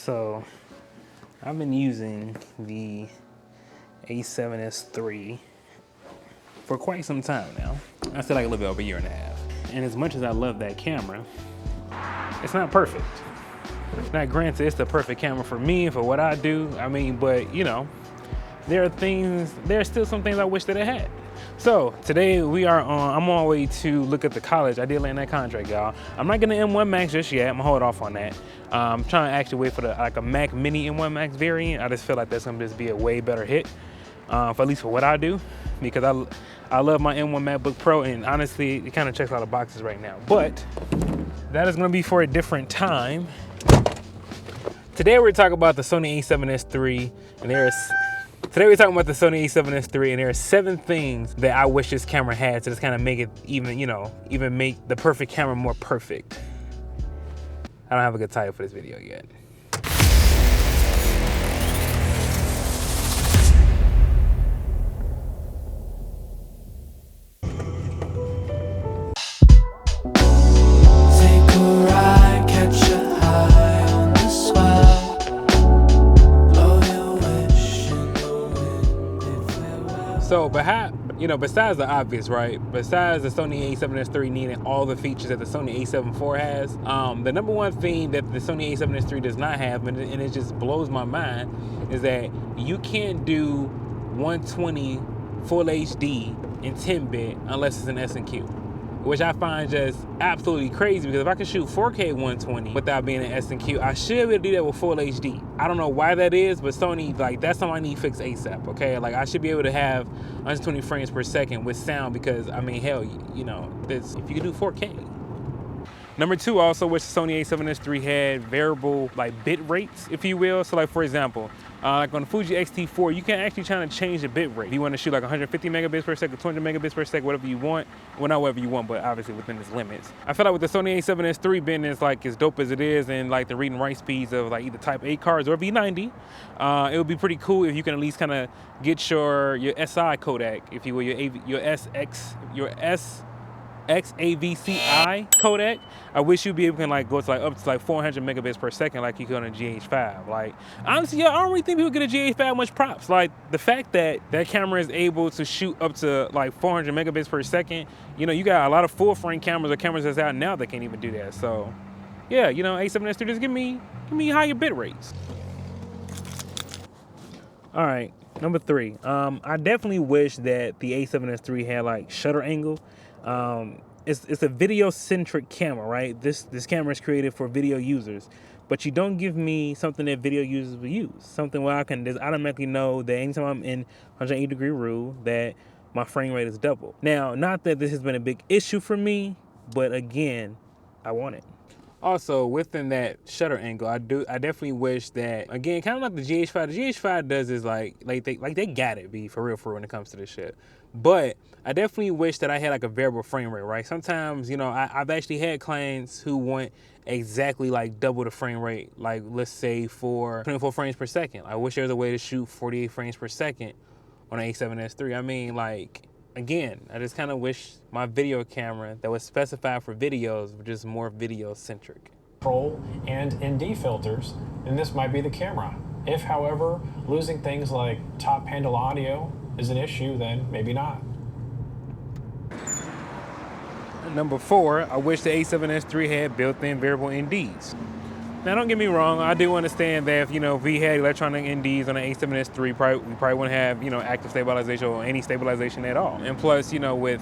So I've been using the A7S3 for quite some time now. I say like a little bit over a year and a half. And as much as I love that camera, it's not perfect. Now granted, it's the perfect camera for me, for what I do. I mean, but you know, there are still some things I wish that it had. So today I'm on my way to look at the college. I did land that contract, y'all. I'm not getting the M1 Max just yet. I'm gonna hold off on that. I'm trying to actually wait for like a Mac Mini M1 Max variant. I just feel like that's gonna just be a way better hit, for at least for what I do, because I love my M1 MacBook Pro, and honestly, it kind of checks all the boxes right now. But that is gonna be for a different time. Today we're talking about the Sony A7S3, and Today we're talking about the Sony A7S3, and there are 7 things that I wish this camera had to just kind of make it even make the perfect camera more perfect. I don't have a good title for this video yet. So, besides the obvious, right? Besides the Sony A7S3 needing all the features that the Sony A7 IV has, the number one thing that the Sony A7S3 does not have, and it just blows my mind, is that you can't do 120 full HD in 10-bit unless it's an S&Q, which I find just absolutely crazy, because if I can shoot 4K 120 without being an S&Q, I should be able to do that with full HD. I don't know why that is, but Sony, like, that's something I need fixed ASAP, okay? Like, I should be able to have 120 frames per second with sound, because, I mean, hell, you know, if you can do 4K. Number 2, I also wish the Sony A7S3 had variable, like, bit rates, if you will. So, like, for example, like on the Fuji X-T4, you can actually try to change the bit rate. If you want to shoot like 150 megabits per second, 200 megabits per second, whatever you want. Well, not whatever you want, but obviously within its limits. I feel like with the Sony A7S3 being as dope as it is, and like the read and write speeds of like either Type A cards or V90, it would be pretty cool if you can at least kind of get your SI codec, if you will, your XAVCI codec. I wish you'd be able to go to up to 400 megabits per second like you could on a GH5. Like, honestly, I don't really think people get a GH5 much props. Like, the fact that that camera is able to shoot up to 400 megabits per second, you know, you got a lot of full frame cameras or cameras that's out now that can't even do that. So yeah, you know, A7S3, just give me higher bit rates. All right, number 3, I definitely wish that the A7S3 had shutter angle. It's a video-centric camera, right? This camera is created for video users, but you don't give me something that video users will use. Something where I can just automatically know that anytime I'm in 180-degree rule that my frame rate is double. Now, not that this has been a big issue for me, but again, I want it. Also, within that shutter angle, I definitely wish that, again, kind of like the GH5. The GH5 does is they got it, be for real when it comes to this shit. But I definitely wish that I had a variable frame rate, right? Sometimes, you know, I've actually had clients who want exactly double the frame rate, let's say for 24 frames per second. I wish there was a way to shoot 48 frames per second on an A7S3. I mean, again, I just kind of wish my video camera that was specified for videos was just more video centric. Control and ND filters, then this might be the camera. If, however, losing things like top handle audio is an issue, then maybe not. Number 4, I wish the A7S3 had built-in variable NDs. Now, don't get me wrong, I do understand that if we had electronic NDs on the A7S3, we probably wouldn't have, active stabilization or any stabilization at all. And plus, with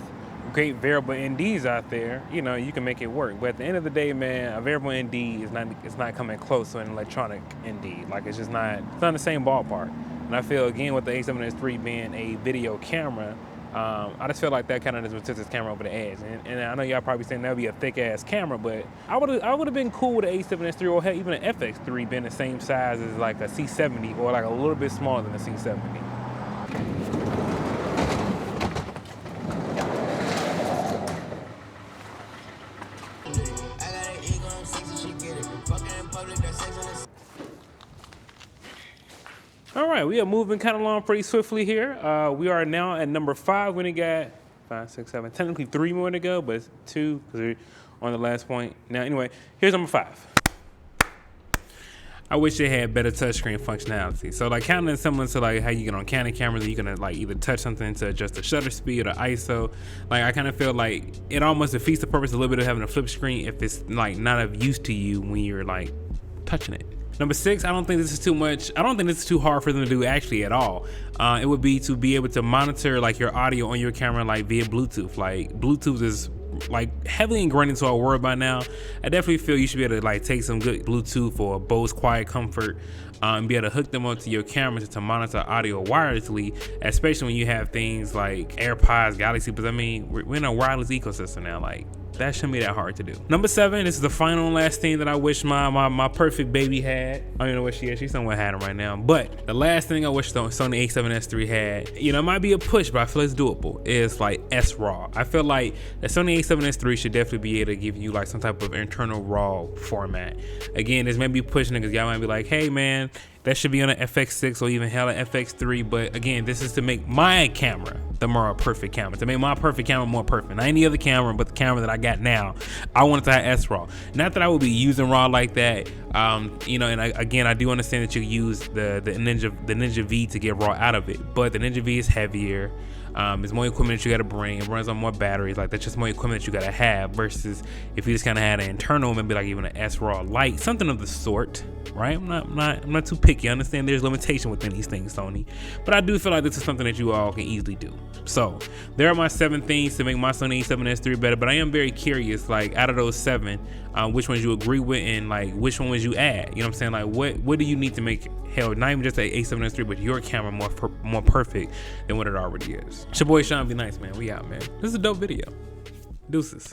great variable NDs out there, you can make it work. But at the end of the day, man, a variable ND it's not coming close to an electronic ND. It's just not, it's not in the same ballpark. And I feel, again, with the A7S3 being a video camera, I just feel like that kind of just took this camera over the edge. And I know y'all probably saying that would be a thick-ass camera, but I would have been cool with an A7S3 or hell, even an FX3 being the same size as a C70 or a little bit smaller than a C70. All right, we are moving kind of along pretty swiftly here. We are now at number 5. We only got 5, 6, 7, technically 3 more to go, but it's 2 because we're on the last point. Now, anyway, here's number 5. I wish it had better touchscreen functionality. So like kind of similar to like how you get on Canon cameras, you can like either touch something to adjust the shutter speed or the ISO. Like I kind of feel like it almost defeats the purpose a little bit of having a flip screen if it's like not of use to you when you're like touching it. Number 6, I don't think this is too much. I don't think this is too hard for them to do actually at all. It would be to be able to monitor like your audio on your camera like via Bluetooth. Like Bluetooth is like heavily ingrained into our world by now. I definitely feel you should be able to like take some good Bluetooth or Bose Quiet Comfort and be able to hook them up to your cameras to monitor audio wirelessly, especially when you have things like AirPods, Galaxy. But I mean, we're in a wireless ecosystem now. Like that shouldn't be that hard to do. Number 7, this is the final and last thing that I wish my perfect baby had. I don't even know what she is. She's somewhere hiding right now. But the last thing I wish the Sony A7S III had, you know, it might be a push, but I feel it's doable, is like SRAW. I feel like the Sony A7S III should definitely be able to give you like some type of internal RAW format. Again, this may be pushing it because y'all might be like, hey man, that should be on an FX6 or even hell an FX3. But again, this is to make my camera the more perfect camera, to make my perfect camera more perfect. Not any other camera, but the camera that I got now. I want it to have SRAW. Not that I would be using RAW like that. You know, and again, I do understand that you use the Ninja V to get RAW out of it, but the Ninja V is heavier. There's more equipment that you gotta bring. It runs on more batteries. Like that's just more equipment that you gotta have versus if you just kind of had an internal, maybe like even an SRAW Lite, something of the sort, right? I'm not too picky. I understand there's limitation within these things, Sony, but I do feel like this is something that you all can easily do. So there are my 7 things to make my Sony A7S III better. But I am very curious, like out of those 7, which ones you agree with and like which ones you add. You know what I'm saying? Like what do you need to make hell, not even just a A7S III, but your camera more perfect than what it already is. It's your boy Sean. Be nice, man. We out, man. This is a dope video. Deuces.